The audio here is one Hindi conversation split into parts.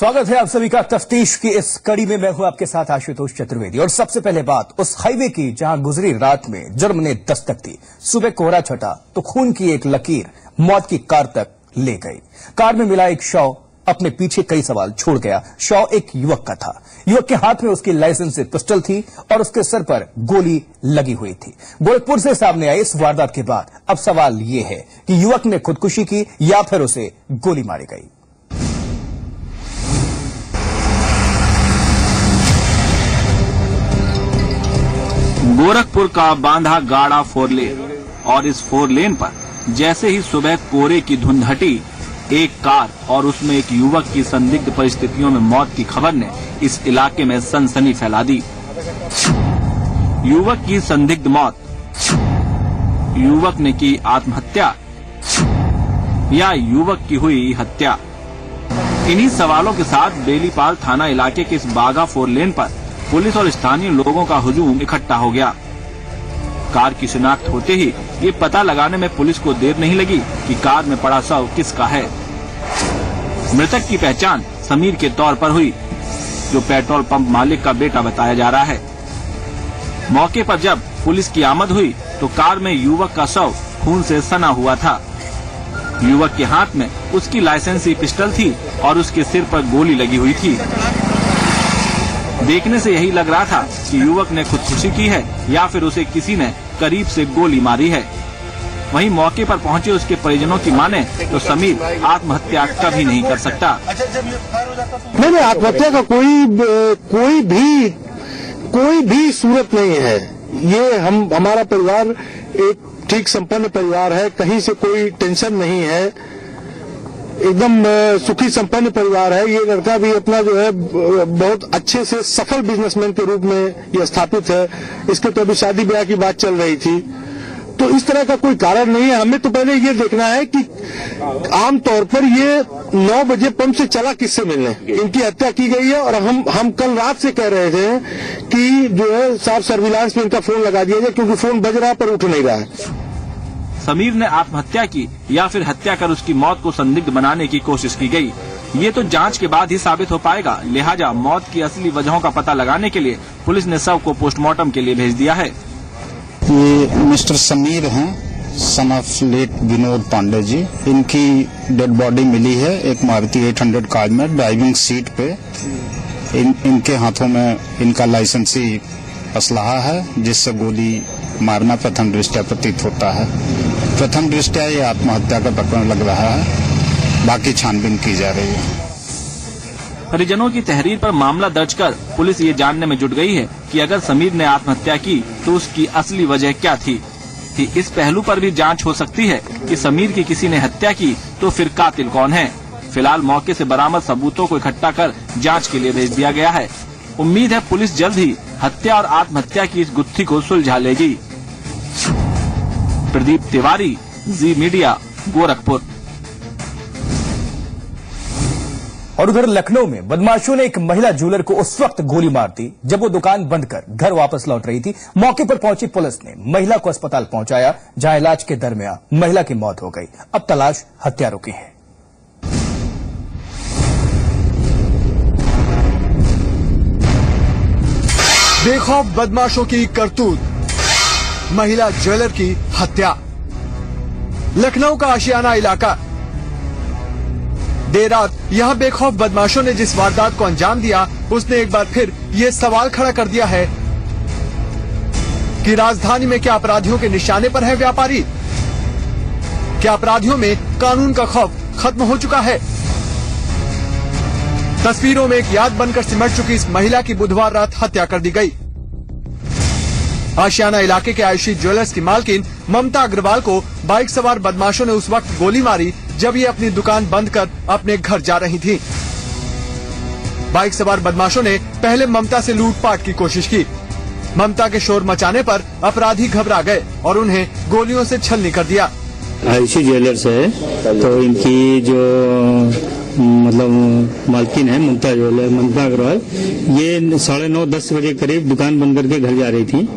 स्वागत है आप सभी का तफ्तीश की इस कड़ी में। मैं हूं आपके साथ आशुतोष चतुर्वेदी। और सबसे पहले बात उस हाईवे की जहां गुजरी रात में जुर्म ने दस्तक दी। सुबह कोहरा छटा तो खून की एक लकीर मौत की कार तक ले गई। कार में मिला एक शव अपने पीछे कई सवाल छोड़ गया। शव एक युवक का था। युवक के हाथ में उसकी लाइसेंस से पिस्टल थी और उसके सर पर गोली लगी हुई थी। गोरखपुर से सामने आई इस वारदात के बाद अब सवाल यह है कि युवक ने खुदकुशी की या फिर उसे गोली मारी गई। गोरखपुर का बांधा गाड़ा 4 लेन और इस 4 लेन पर जैसे ही सुबह कोहरे की धुंध हटी, एक कार और उसमें एक युवक की संदिग्ध परिस्थितियों में मौत की खबर ने इस इलाके में सनसनी फैला दी। युवक की संदिग्ध मौत, युवक ने की आत्महत्या या युवक की हुई हत्या? इन्हीं सवालों के साथ बेलीपाल थाना इलाके के इस बागा 4 लेन पर पुलिस और स्थानीय लोगों का हुजूम इकट्ठा हो गया। कार की शिनाख्त होते ही ये पता लगाने में पुलिस को देर नहीं लगी कि कार में पड़ा शव किसका है। मृतक की पहचान समीर के तौर पर हुई, जो पेट्रोल पंप मालिक का बेटा बताया जा रहा है। मौके पर जब पुलिस की आमद हुई तो कार में युवक का शव खून से सना हुआ था। युवक के हाथ में उसकी लाइसेंसी पिस्टल थी और उसके सिर पर गोली लगी हुई थी। देखने से यही लग रहा था कि युवक ने खुदकुशी की है या फिर उसे किसी ने करीब से गोली मारी है। वहीं मौके पर पहुंचे उसके परिजनों की माने तो समीर आत्महत्या कभी नहीं कर सकता। नहीं, आत्महत्या का कोई भी सूरत नहीं है। ये हमारा परिवार एक ठीक संपन्न परिवार है, कहीं से कोई टेंशन नहीं है, एकदम सुखी संपन्न परिवार है। ये लड़का भी अपना जो है बहुत अच्छे से सफल बिजनेसमैन के रूप में ये स्थापित है। इसके तो अभी शादी ब्याह की बात चल रही थी, तो इस तरह का कोई कारण नहीं है। हमें तो पहले ये देखना है कि आमतौर पर ये 9 बजे पंप से चला किससे मिलने, इनकी हत्या की गई है। और हम कल रात से कह रहे थे कि जो है साफ सर्विलांस में इनका फोन लगा दिया जाए, क्योंकि फोन बज रहा पर उठ नहीं रहा है। समीर ने आत्महत्या की या फिर हत्या कर उसकी मौत को संदिग्ध बनाने की कोशिश की गई, ये तो जांच के बाद ही साबित हो पाएगा। लिहाजा मौत की असली वजहों का पता लगाने के लिए पुलिस ने शव को पोस्टमार्टम के लिए भेज दिया है। ये मिस्टर समीर हैं, son of late Vinod Pandey ji. इनकी डेड बॉडी मिली है एक मारुति 800 कार में, ड्राइविंग सीट पे। इनके हाथों में इनका लाइसेंसी असलहा है, जिससे गोली मारना प्रथम दृष्टया प्रतीत होता है। प्रथम दृष्टया ये आत्महत्या का प्रकरण लग रहा है, बाकी छानबीन की जा रही है। परिजनों की तहरीर पर मामला दर्ज कर पुलिस ये जानने में जुट गई है कि अगर समीर ने आत्महत्या की तो उसकी असली वजह क्या थी। इस पहलू पर भी जांच हो सकती है कि समीर की किसी ने हत्या की तो फिर कातिल कौन है। फिलहाल मौके से बरामद सबूतों को इकट्ठा कर जांच के लिए भेज दिया गया है। उम्मीद है पुलिस जल्द ही हत्या और आत्महत्या की इस गुत्थी को सुलझा लेगी। प्रदीप तिवारी, जी मीडिया, गोरखपुर। और उधर लखनऊ में बदमाशों ने एक महिला ज्वेलर को उस वक्त गोली मार दी जब वो दुकान बंद कर घर वापस लौट रही थी। मौके पर पहुंची पुलिस ने महिला को अस्पताल पहुंचाया, जहां इलाज के दरमियान महिला की मौत हो गई। अब तलाश हत्यारों की है। बेखौफ बदमाशों की करतूत, महिला ज्वेलर की हत्या। लखनऊ का आशियाना इलाका। देर रात यहां बेखौफ बदमाशों ने जिस वारदात को अंजाम दिया, उसने एक बार फिर ये सवाल खड़ा कर दिया है कि राजधानी में क्या अपराधियों के निशाने पर है व्यापारी? क्या अपराधियों में कानून का खौफ खत्म हो चुका है? तस्वीरों में एक याद बनकर सिमट चुकी इस महिला की बुधवार रात हत्या कर दी गई। आशियाना इलाके के आयुषी ज्वेलर्स की मालकिन ममता अग्रवाल को बाइक सवार बदमाशों ने उस वक्त गोली मारी जब ये अपनी दुकान बंद कर अपने घर जा रही थी। बाइक सवार बदमाशों ने पहले ममता से लूटपाट की कोशिश की। ममता के शोर मचाने पर अपराधी घबरा गए और उन्हें गोलियों से छलनी कर दिया। आयुषी ज्वेलर्स है, तो इनकी जो मतलब मालकिन है ममता अग्रवाल, ये 9:30-10 बजे करीब दुकान बंद करके घर जा रही थी।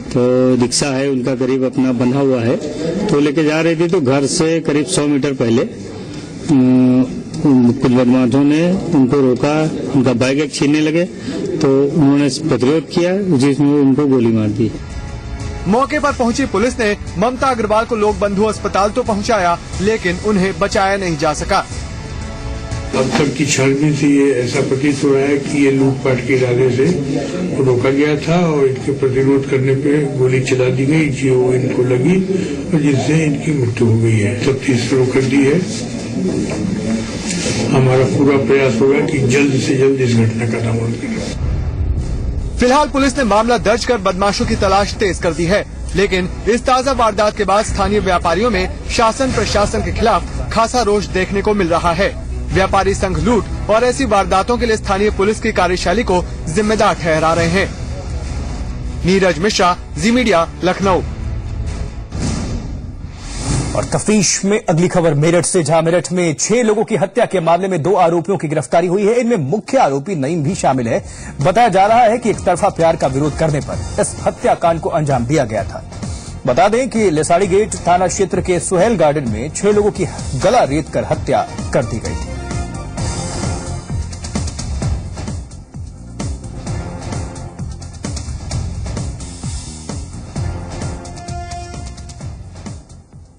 तो रिक्शा है उनका करीब अपना बंधा हुआ है, तो लेके जा रही थी। तो घर से करीब 100 मीटर पहले कुछ बदमाशों ने उनको रोका, उनका बाइक छीनने लगे तो उन्होंने प्रतिरोध किया, जिसमें उनको गोली मार दी। मौके पर पहुंची पुलिस ने ममता अग्रवाल को लोक बंधु अस्पताल तो पहुंचाया, लेकिन उन्हें बचाया नहीं जा सका। अब तक की छानबीन से ये ऐसा प्रतीत हो रहा है कि ये लूटपाट के इरादे से रोका गया था और इनके प्रतिरोध करने पे गोली चला दी गई जो इनको लगी और जिससे इनकी मृत्यु हो गई है। तफ्तीश शुरू कर दी है। हमारा पूरा प्रयास होगा कि जल्द से जल्द इस घटना का दमन करें। फिलहाल पुलिस ने मामला दर्ज कर बदमाशों की तलाश तेज कर दी है, लेकिन इस ताजा वारदात के बाद स्थानीय व्यापारियों में शासन प्रशासन के खिलाफ खासा रोष देखने को मिल रहा है। व्यापारी संघ लूट और ऐसी वारदातों के लिए स्थानीय पुलिस की कार्यशैली को जिम्मेदार ठहरा रहे हैं। नीरज मिश्रा, जी मीडिया, लखनऊ। और तफ्तीश में अगली खबर मेरठ से, जहां मेरठ में 6 लोगों की हत्या के मामले में 2 आरोपियों की गिरफ्तारी हुई है। इनमें मुख्य आरोपी नईम भी शामिल है। बताया जा रहा है कि एक तरफा प्यार का विरोध करने पर इस हत्याकांड को अंजाम दिया गया था। बता दें कि लिसाड़ी गेट थाना क्षेत्र के सुहेल गार्डन में 6 लोगों की गला रेत कर हत्या कर दी गई थी।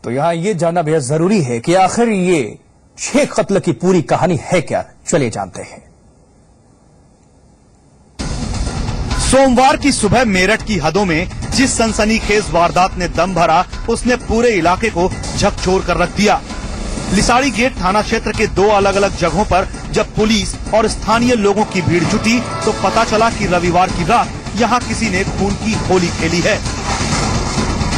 तो यहां ये जानना बेहद जरूरी है कि आखिर ये 6 कत्ल की पूरी कहानी है क्या। चलिए जानते हैं। सोमवार की सुबह मेरठ की हदों में जिस सनसनीखेज वारदात ने दम भरा, उसने पूरे इलाके को झकझोर कर रख दिया। लिसाड़ी गेट थाना क्षेत्र के 2 अलग अलग जगहों पर जब पुलिस और स्थानीय लोगों की भीड़ जुटी तो पता चला कि रविवार की रात यहां किसी ने खून की होली खेली है।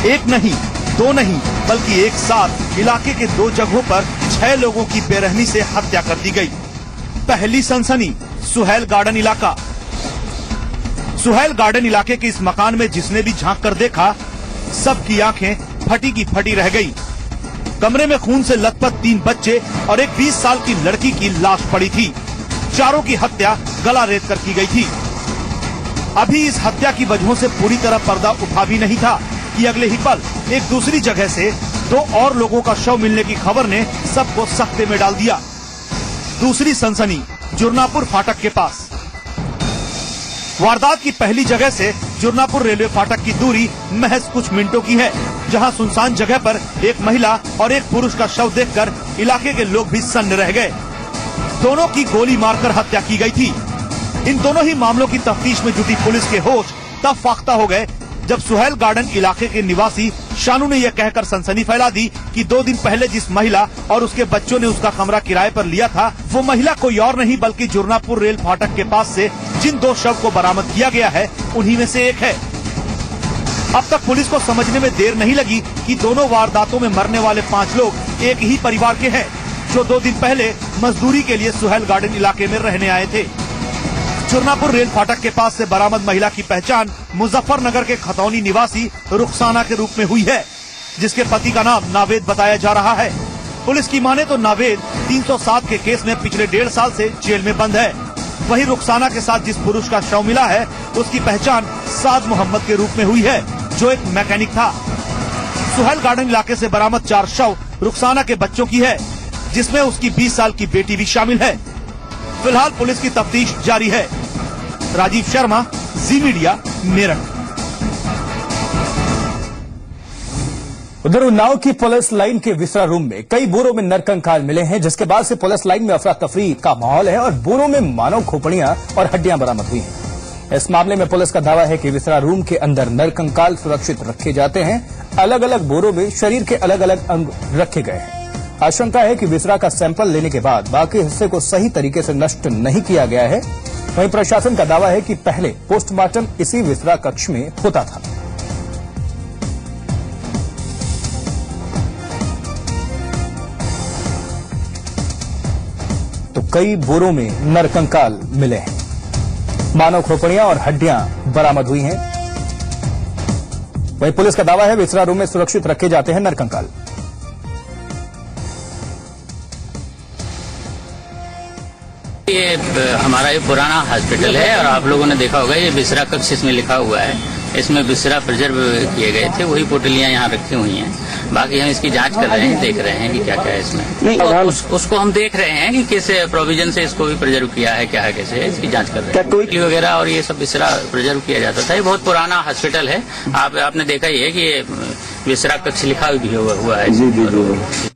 एक नहीं, 2 नहीं, बल्कि एक साथ इलाके के 2 जगहों पर 6 लोगों की बेरहमी से हत्या कर दी गई। पहली सनसनी सुहेल गार्डन इलाका। सुहेल गार्डन इलाके के इस मकान में जिसने भी झांक कर देखा, सबकी आंखें फटी की फटी रह गई। कमरे में खून से लथपथ 3 बच्चे और एक 20 साल की लड़की की लाश पड़ी थी। चारों की हत्या गला रेत कर की गई थी। अभी इस हत्या की वजहों से पूरी तरह पर्दा उठा भी नहीं था कि अगले ही पल एक दूसरी जगह से 2 और लोगों का शव मिलने की खबर ने सबको सख्ते में डाल दिया। दूसरी सनसनी जुरनापुर फाटक के पास। वारदात की पहली जगह से जुरनापुर रेलवे फाटक की दूरी महज कुछ मिनटों की है, जहां सुनसान जगह पर एक महिला और एक पुरुष का शव देखकर इलाके के लोग भी सन्न रह गए। दोनों की गोली मारकर हत्या की गई थी। इन दोनों ही मामलों की तफ्तीश में जुटी पुलिस के होश तब फाख्ता हो गए जब सुहेल गार्डन इलाके के निवासी शानू ने यह कहकर सनसनी फैला दी कि 2 दिन पहले जिस महिला और उसके बच्चों ने उसका कमरा किराए पर लिया था, वो महिला कोई और नहीं बल्कि जुरनापुर रेल फाटक के पास से जिन 2 शव को बरामद किया गया है, उन्हीं में से एक है। अब तक पुलिस को समझने में देर नहीं लगी कि दोनों वारदातों में मरने वाले 5 लोग एक ही परिवार के हैं, जो 2 दिन पहले मजदूरी के लिए सुहेल गार्डन इलाके में रहने आए थे। जुरनापुर रेल फाटक के पास से बरामद महिला की पहचान मुजफ्फरनगर के खतौनी निवासी रुखसाना के रूप में हुई है, जिसके पति का नाम नावेद बताया जा रहा है। पुलिस की माने तो नावेद 307 के केस में पिछले 1.5 साल से जेल में बंद है। वहीं रुखसाना के साथ जिस पुरुष का शव मिला है, उसकी पहचान साद मोहम्मद के रूप में हुई है, जो एक मैकेनिक था। सुहेल गार्डन इलाके से बरामद 4 शव रुखसाना के बच्चों की है, जिसमें उसकी 20 साल की बेटी भी शामिल है। फिलहाल पुलिस की तफ्तीश जारी है। राजीव शर्मा, जी मीडिया, मेरठ। उधर उन्नाव की पुलिस लाइन के विसरा रूम में कई बोरों में नरकंकाल मिले हैं, जिसके बाद से पुलिस लाइन में अफरा तफरी का माहौल है और बोरों में मानव खोपड़ियां और हड्डियां बरामद हुई हैं। इस मामले में पुलिस का दावा है कि विसरा रूम के अंदर नरकंकाल सुरक्षित रखे जाते हैं। अलग अलग बोरों में शरीर के अलग अलग अंग रखे गए हैं। आशंका है कि विसरा का सैंपल लेने के बाद बाकी हिस्से को सही तरीके से नष्ट नहीं किया गया है। वहीं प्रशासन का दावा है कि पहले पोस्टमार्टम इसी विसरा कक्ष में होता था। तो कई बोरों में नरकंकाल मिले हैं। मानव खोपड़ियां और हड्डियां बरामद हुई हैं। वहीं पुलिस का दावा है विसरा रूम में सुरक्षित रखे जाते हैं नरकंकाल। ये हमारा ये पुराना हॉस्पिटल है और आप लोगों ने देखा होगा ये विसरा कक्ष इसमें लिखा हुआ है। इसमें विसरा प्रिजर्व किए गए थे, वही पोटलियां यहाँ रखी हुई हैं। बाकी हम इसकी जांच कर रहे हैं, देख रहे हैं कि क्या क्या है इसमें। तो उसको हम देख रहे हैं कि किस प्रोविजन से इसको भी प्रिजर्व किया है, क्या है, कैसे है, इसकी जांच कर रहे हैं। कोई वगैरह और ये सब विसरा प्रिजर्व किया जाता था। ये बहुत पुराना हॉस्पिटल है, आपने देखा ही है कि ये विसरा कक्ष लिखा भी हुआ है।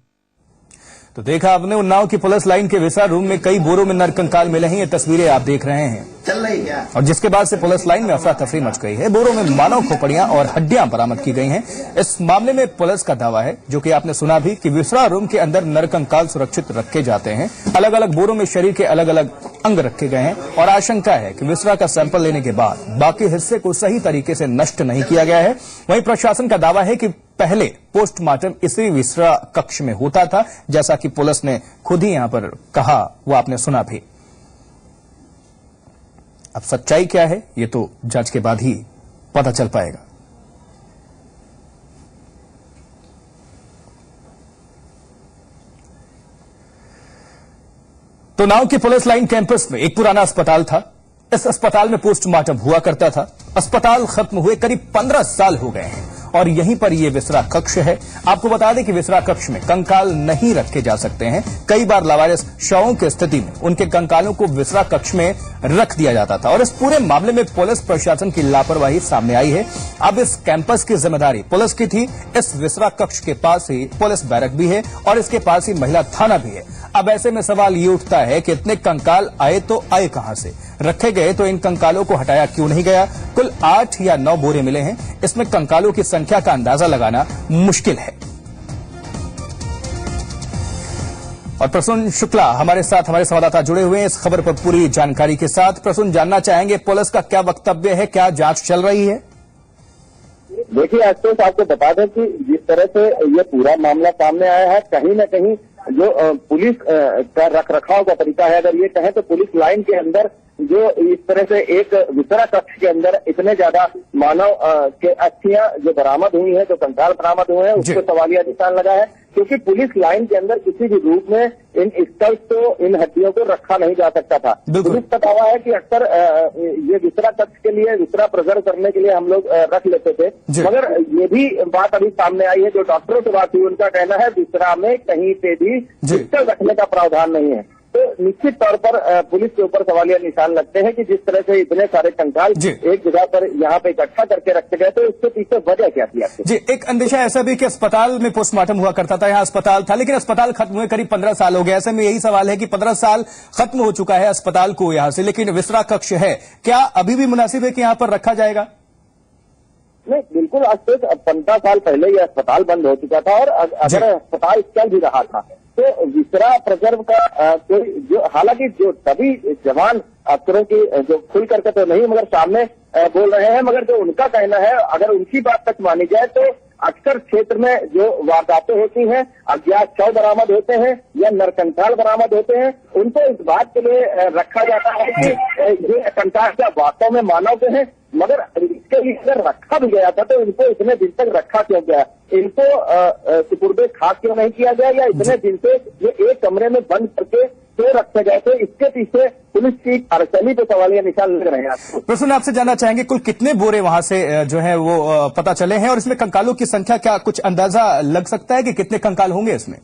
तो देखा आपने उन्नाव की पुलिस लाइन के विसरा रूम में कई बोरों में नरकंकाल मिले हैं। ये तस्वीरें आप देख रहे हैं चल रही क्या, और जिसके बाद से पुलिस लाइन में अफरा तफरी मच गई है। बोरों में मानव खोपड़ियां और हड्डियां बरामद की गई हैं। इस मामले में पुलिस का दावा है, जो कि आपने सुना भी, कि विसरा रूम के अंदर नरकंकाल सुरक्षित रखे जाते हैं। अलग अलग बोरों में शरीर के अलग अलग अंग रखे गए हैं और आशंका है कि विसरा का सैंपल लेने के बाद बाकी हिस्से को सही तरीके से नष्ट नहीं किया गया है। वहीं प्रशासन का दावा है कि पहले पोस्टमार्टम इसी विसरा कक्ष में होता था, जैसा कि पुलिस ने खुद ही यहां पर कहा, वो आपने सुना भी। अब सच्चाई क्या है ये तो जांच के बाद ही पता चल पाएगा। तो उन्नाव के पुलिस लाइन कैंपस में एक पुराना अस्पताल था। इस अस्पताल में पोस्टमार्टम हुआ करता था। अस्पताल खत्म हुए करीब 15 साल हो गए हैं और यहीं पर यह विसरा कक्ष है। आपको बता दें कि विसरा कक्ष में कंकाल नहीं रखे जा सकते हैं। कई बार लावारिस शवों की स्थिति में उनके कंकालों को विसरा कक्ष में रख दिया जाता था और इस पूरे मामले में पुलिस प्रशासन की लापरवाही सामने आई है। अब इस कैंपस की जिम्मेदारी पुलिस की थी। इस विसरा कक्ष के पास ही पुलिस बैरक भी है और इसके पास ही महिला थाना भी है। अब ऐसे में सवाल ये उठता है कि इतने कंकाल आए तो आए कहां से, रखे गए तो इन कंकालों को हटाया क्यों नहीं गया। कुल 8 या 9 बोरे मिले हैं। इसमें कंकालों की संख्या का अंदाजा लगाना मुश्किल है। और प्रसून शुक्ला हमारे साथ, हमारे संवाददाता जुड़े हुए हैं इस खबर पर पूरी जानकारी के साथ। प्रसून, जानना चाहेंगे पुलिस का क्या वक्तव्य है, क्या जांच चल रही है? देखिए, आज तो आपको बता दें कि जिस तरह से ये पूरा मामला सामने आया है, कहीं न कहीं जो पुलिस का रखरखाव का तरीका है, अगर ये कहें तो पुलिस लाइन के अंदर जो इस तरह से एक विसरा कक्ष के अंदर इतने ज्यादा मानव के अस्थियां जो बरामद हुई है, जो कंकाल बरामद हुए हैं, उसको सवालिया निशान लगा है। क्योंकि पुलिस लाइन के अंदर किसी भी रूप में इन स्कल्स को, इन हड्डियों को रखा नहीं जा सकता था। पुलिस का दावा है कि अक्सर ये विसरा कक्ष के लिए, विसरा प्रिजर्व करने के लिए हम लोग रख लेते थे, मगर ये भी बात अभी सामने आई है, जो डॉक्टरों से बात हुई, उनका कहना है विसरा में कहीं पे भी पिस्टल रखने का प्रावधान नहीं है। तो निश्चित तौर पर पुलिस के ऊपर सवालिया निशान लगते हैं कि जिस तरह से इतने सारे कंकाल एक जगह पर यहाँ पे इकट्ठा करके रखे गए, तो इसके पीछे वजह क्या थी आपको? जी, एक अंदेशा ऐसा भी कि अस्पताल में पोस्टमार्टम हुआ करता था, यहाँ अस्पताल था, लेकिन अस्पताल खत्म हुए करीब 15 साल हो गए। ऐसे में यही सवाल है कि 15 साल खत्म हो चुका है अस्पताल को यहाँ से, लेकिन विसरा कक्ष है, क्या अभी भी मुनासिब है कि यहाँ पर रखा जाएगा? नहीं, बिल्कुल। आज से 15 साल पहले ये अस्पताल बंद हो चुका था और अगर अस्पताल चल भी रहा था तो विसरा प्रिजर्व का कोई जो, हालांकि जो सभी जवान अफसरों की जो खुल करके तो नहीं मगर सामने बोल रहे हैं, मगर जो उनका कहना है, अगर उनकी बात तक मानी जाए तो अक्सर क्षेत्र में जो वारदातें होती हैं, अज्ञात शव बरामद होते हैं या नरकंकाल बरामद होते हैं, उनको इस बात के लिए रखा जाता है कि ये कंकाल क्या वास्तव में मानव के हैं, मगर इसके लिए अगर रखा भी गया था तो इनको इतने दिन तक रखा क्यों गया, इनको सुपुर्दे खाक क्यों नहीं किया गया, या इतने दिन से ये एक कमरे में बंद करके क्यों रखे गए थे, इसके पीछे पुलिस की कार्यशैली पे सवालिया निशान लग रहे हैं। आपको प्रसून, आपसे जानना चाहेंगे कुल कितने बोरे वहां से जो है वो पता चले हैं और इसमें कंकालों की संख्या क्या कुछ अंदाजा लग सकता है कि कितने कंकाल होंगे इसमें?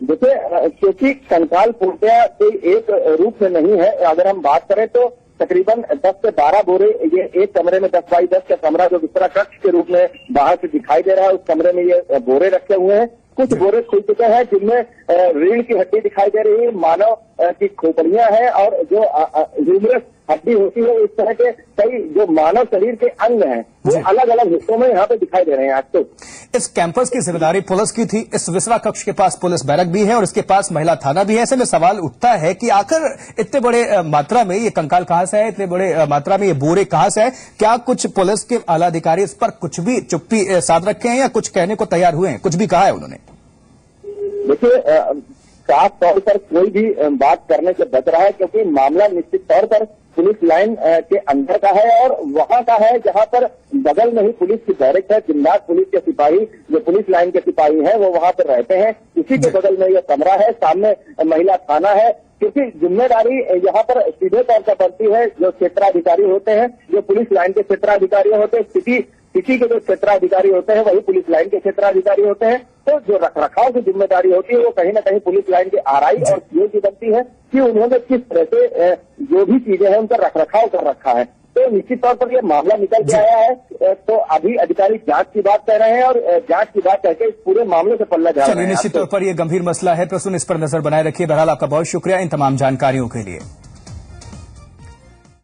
देखिए, क्योंकि कंकाल पूर्णतया कोई एक रूप में नहीं है, अगर हम बात करें तो तकरीबन 10 से 12 बोरे ये एक कमरे में 10 बाई 10 का कमरा जो विसरा कक्ष के रूप में बाहर से दिखाई दे रहा है, उस कमरे में ये बोरे रखे हुए हैं। कुछ बोरे खुल चुके हैं जिनमें रीढ़ की हड्डी दिखाई दे रही है, मानव की खोपड़ियां हैं और जो ह्यूमरस हड्डी होती है, इस तरह के कई जो मानव शरीर के अंग हैं वो अलग अलग हिस्सों में यहाँ पे दिखाई दे रहे हैं। आज तो इस कैंपस की जिम्मेदारी पुलिस की थी। इस विसरा कक्ष के पास पुलिस बैरक भी है और इसके पास महिला थाना भी है। ऐसे में सवाल उठता है कि आखिर इतने बड़े मात्रा में ये कंकाल कहां से है, इतने बड़े मात्रा में ये बोरे कहां से है? क्या कुछ पुलिस के आला अधिकारी इस पर कुछ भी चुप्पी साध रखे हैं या कुछ कहने को तैयार हुए हैं, कुछ भी कहा है उन्होंने? देखिए, साफ तौर पर कोई भी बात करने से बच रहा है, क्योंकि मामला निश्चित तौर पर पुलिस लाइन के अंदर का है और वहां का है जहां पर बगल में ही पुलिस की बैरक है। जिंदात पुलिस के सिपाही, जो पुलिस लाइन के सिपाही हैं, वो वहां पर रहते हैं। इसी के बगल में यह कमरा है, सामने महिला थाना है। क्योंकि जिम्मेदारी यहाँ पर सीधे तौर पर बनती है जो क्षेत्राधिकारी होते हैं, जो पुलिस लाइन के क्षेत्राधिकारी होते हैं, सिटी के जो क्षेत्राधिकारी होते हैं वही पुलिस लाइन के क्षेत्राधिकारी होते हैं। तो जो रखरखाव की जिम्मेदारी होती है वो कहीं ना कहीं पुलिस लाइन के आरआई और सीओ की बनती है कि उन्होंने किस तरह से जो भी चीजें हैं उनका रखरखाव कर रखा है। तो निश्चित तौर पर यह मामला निकल के आया है। तो अभी अधिकारी जांच की बात कर रहे हैं और जांच की बात करके इस पूरे मामले से पल्ला झाड़ रहे हैं। निश्चित तौर पर यह गंभीर मसला है, प्रस्तुत इस पर नजर बनाए रखिए। बहरहाल आपका बहुत शुक्रिया इन तमाम जानकारियों के लिए।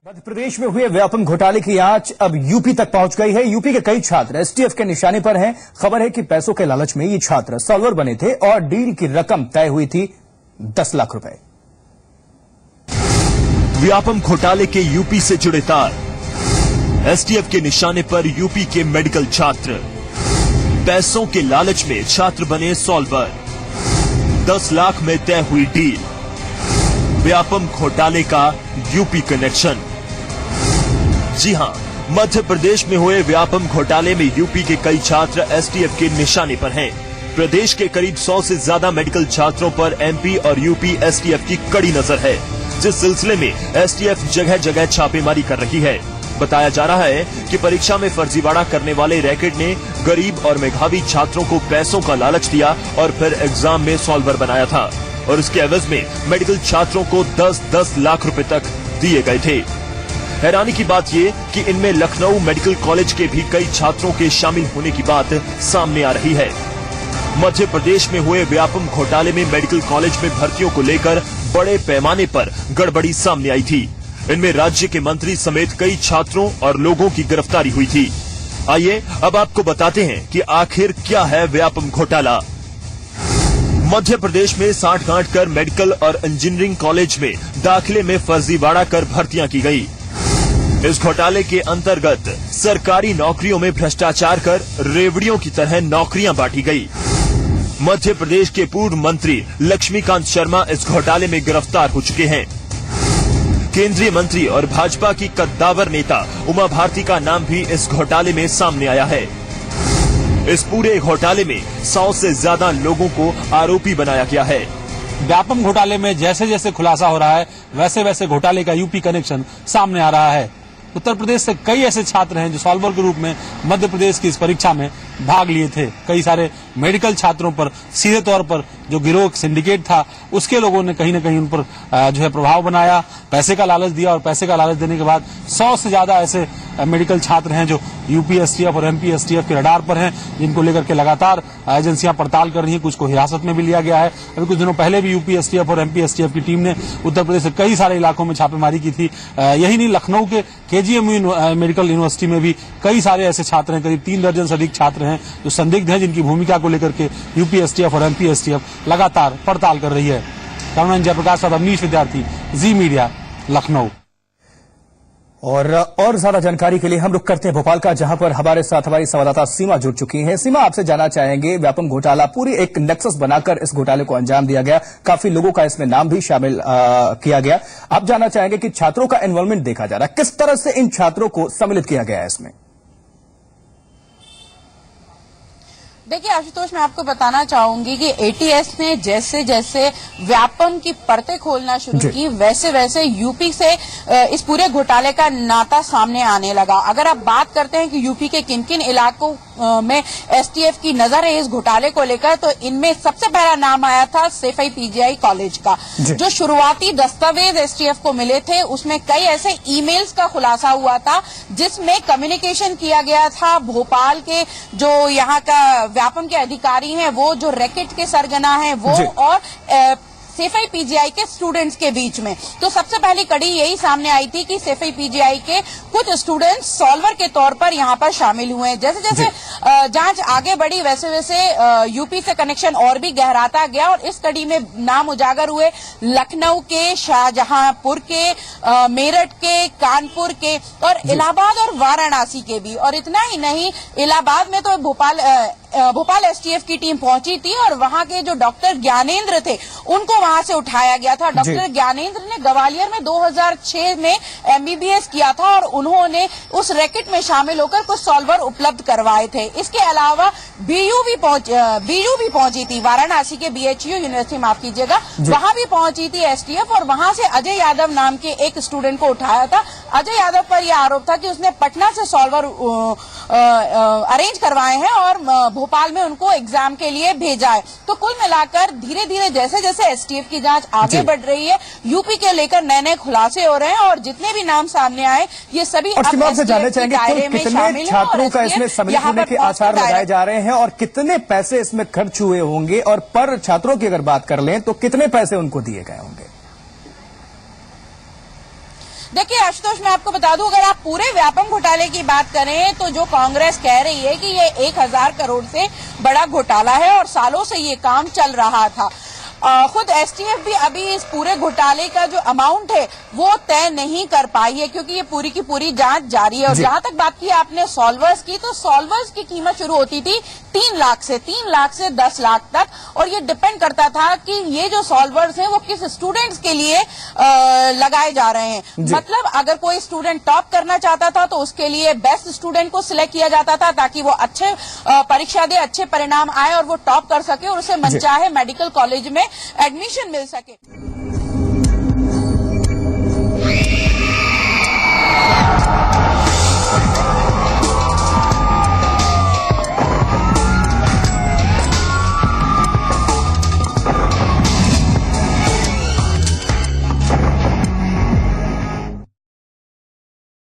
मध्य प्रदेश में हुए व्यापम घोटाले की आंच अब यूपी तक पहुंच गई है। यूपी के कई छात्र एसटीएफ के निशाने पर हैं। खबर है कि पैसों के लालच में ये छात्र सॉल्वर बने थे और डील की रकम तय हुई थी 10 लाख रुपए। व्यापम घोटाले के यूपी से जुड़े तार, एसटीएफ के निशाने पर यूपी के मेडिकल छात्र, पैसों के लालच में छात्र बने सॉल्वर, 10 लाख में तय हुई डील, व्यापम घोटाले का यूपी कनेक्शन। जी हां, मध्य प्रदेश में हुए व्यापम घोटाले में यूपी के कई छात्र एसटीएफ के निशाने पर हैं। प्रदेश के करीब 100 से ज्यादा मेडिकल छात्रों पर एमपी और यूपी एसटीएफ की कड़ी नजर है, जिस सिलसिले में एसटीएफ जगह जगह छापेमारी कर रही है। बताया जा रहा है कि परीक्षा में फर्जीवाड़ा करने वाले रैकेट ने गरीब और मेधावी छात्रों को पैसों का लालच दिया और फिर एग्जाम में सॉल्वर बनाया था और इसके एवज में मेडिकल छात्रों को 10-10 लाख रुपए तक दिए गए थे। हैरानी की बात ये कि इनमें लखनऊ मेडिकल कॉलेज के भी कई छात्रों के शामिल होने की बात सामने आ रही है। मध्य प्रदेश में हुए व्यापम घोटाले में मेडिकल कॉलेज में भर्तियों को लेकर बड़े पैमाने पर गड़बड़ी सामने आई थी। इनमें राज्य के मंत्री समेत कई छात्रों और लोगों की गिरफ्तारी हुई थी। आइए अब आपको बताते हैं कि आखिर क्या है व्यापम घोटाला। मध्य प्रदेश में साठगांठ कर मेडिकल और इंजीनियरिंग कॉलेज में दाखिले में फर्जीवाड़ा कर भर्तियां की गई। इस घोटाले के अंतर्गत सरकारी नौकरियों में भ्रष्टाचार कर रेवड़ियों की तरह नौकरियां बांटी गई। मध्य प्रदेश के पूर्व मंत्री लक्ष्मीकांत शर्मा इस घोटाले में गिरफ्तार हो चुके हैं। केंद्रीय मंत्री और भाजपा की कद्दावर नेता उमा भारती का नाम भी इस घोटाले में सामने आया है। इस पूरे घोटाले में 100 से ज्यादा लोगों को आरोपी बनाया गया है। व्यापम घोटाले में जैसे जैसे खुलासा हो रहा है वैसे वैसे घोटाले का यूपी कनेक्शन सामने आ रहा है। उत्तर प्रदेश से कई ऐसे छात्र हैं जो सॉल्वर के रूप में मध्य प्रदेश की इस परीक्षा में भाग लिए थे। कई सारे मेडिकल छात्रों पर सीधे तौर पर जो गिरोह सिंडिकेट था उसके लोगों ने कहीं न कहीं उन पर जो है प्रभाव बनाया, पैसे का लालच दिया और पैसे का लालच देने के बाद 100 से ज्यादा ऐसे मेडिकल छात्र हैं जो यूपी एसटीएफ और एमपी एसटीएफ के रडार पर हैं, जिनको लेकर के लगातार एजेंसियां पड़ताल कर रही हैं। कुछ को हिरासत में भी लिया गया है। अभी कुछ दिनों पहले भी यूपी एसटीएफ और एमपी एसटीएफ की टीम ने उत्तर प्रदेश के कई सारे इलाकों में छापेमारी की थी। यही नहीं, लखनऊ के केजीएमयू मेडिकल यूनिवर्सिटी में भी कई सारे ऐसे छात्र हैं, करीब 3 दर्जन से अधिक छात्र हैं जो संदिग्ध हैं, जिनकी भूमिका को लेकर के यूपी एसटीएफ और एमपी एसटीएफ लगातार पड़ताल कर रही है। कैमरामैन जयप्रकाश साथ अवनीश विद्यार्थी, जी मीडिया, लखनऊ। और ज्यादा जानकारी के लिए हम रुक करते हैं भोपाल का, जहां पर हमारे साथ हमारी संवाददाता सीमा जुड़ चुकी हैं। सीमा, आपसे जानना चाहेंगे, व्यापम घोटाला पूरी एक नेक्सस बनाकर इस घोटाले को अंजाम दिया गया, काफी लोगों का इसमें नाम भी शामिल किया गया। आप जानना चाहेंगे कि छात्रों का इन्वॉल्वमेंट देखा जा रहा है, किस तरह से इन छात्रों को सम्मिलित किया गया है इसमें? देखिए आशुतोष, मैं आपको बताना चाहूंगी कि एटीएस ने जैसे जैसे व्यापम की परतें खोलना शुरू की वैसे वैसे यूपी से इस पूरे घोटाले का नाता सामने आने लगा। अगर आप बात करते हैं कि यूपी के किन किन इलाकों में एसटीएफ की नजर है इस घोटाले को लेकर, तो इनमें सबसे पहला नाम आया था सैफई पीजीआई कॉलेज का। जो शुरुआती दस्तावेज एसटीएफ को मिले थे उसमें कई ऐसे ईमेल्स का खुलासा हुआ था जिसमें कम्युनिकेशन किया गया था भोपाल के जो यहाँ का व्यापम के अधिकारी हैं, वो जो रैकेट के सरगना हैं वो, और सैफई पीजीआई के स्टूडेंट्स के बीच में। तो सबसे पहली कड़ी यही सामने आई थी कि सैफई पीजीआई के कुछ स्टूडेंट्स सॉल्वर के तौर पर यहाँ पर शामिल हुए हैं। जैसे जैसे जांच आगे बढ़ी वैसे वैसे यूपी से कनेक्शन और भी गहराता गया और इस कड़ी में नाम उजागर हुए लखनऊ के, शाहजहांपुर के, मेरठ के, कानपुर के और इलाहाबाद और वाराणसी के भी। और इतना ही नहीं, इलाहाबाद में तो भोपाल भोपाल एसटीएफ की टीम पहुंची थी और वहां के जो डॉक्टर ज्ञानेंद्र थे उनको वहां से उठाया गया था। डॉक्टर ज्ञानेंद्र ने ग्वालियर में 2006 में एमबीबीएस किया था और उन्होंने उस रैकेट में शामिल होकर कुछ सॉल्वर उपलब्ध करवाए थे। इसके अलावा बीयू भी पहुंची थी, वाराणसी के बीएचयू यूनिवर्सिटी, माफ कीजिएगा, वहां भी पहुंची थी एसटीएफ और वहां से अजय यादव नाम के एक स्टूडेंट को उठाया था। अजय यादव पर यह आरोप था कि उसने पटना से सॉल्वर अरेंज करवाए हैं और भोपाल में उनको एग्जाम के लिए भेजा है। तो कुल मिलाकर धीरे धीरे जैसे जैसे एसटीएफ की जांच आगे बढ़ रही है, यूपी के लेकर नए नए खुलासे हो रहे हैं और जितने भी नाम सामने आए ये सभी और से जानना चाहेंगे कुल कितने छात्रों का इसमें सम्मिलित होने के आसार लगाए जा रहे हैं और कितने पैसे इसमें खर्च हुए होंगे, और पर छात्रों की अगर बात कर लें तो कितने पैसे उनको दिए गए होंगे? देखिए आशुतोष, मैं आपको बता दूं, अगर आप पूरे व्यापम घोटाले की बात करें तो जो कांग्रेस कह रही है कि ये 1000 करोड़ से बड़ा घोटाला है और सालों से ये काम चल रहा था। खुद एसटीएफ भी अभी इस पूरे घोटाले का जो अमाउंट है वो तय नहीं कर पाई है क्योंकि ये पूरी की पूरी जांच जारी है। और जहां तक बात की आपने सॉल्वर्स की, तो सॉल्वर्स की कीमत शुरू होती थी 3 लाख से 10 लाख तक, और ये डिपेंड करता था कि ये जो सॉल्वर्स हैं वो किस स्टूडेंट्स के लिए लगाए जा रहे हैं। मतलब अगर कोई स्टूडेंट टॉप करना चाहता था तो उसके लिए बेस्ट स्टूडेंट को सिलेक्ट किया जाता था ताकि वो अच्छे परीक्षा दे, अच्छे परिणाम आए और वो टॉप कर सके और उसे मनचाहे मेडिकल कॉलेज में एडमिशन मिल सके।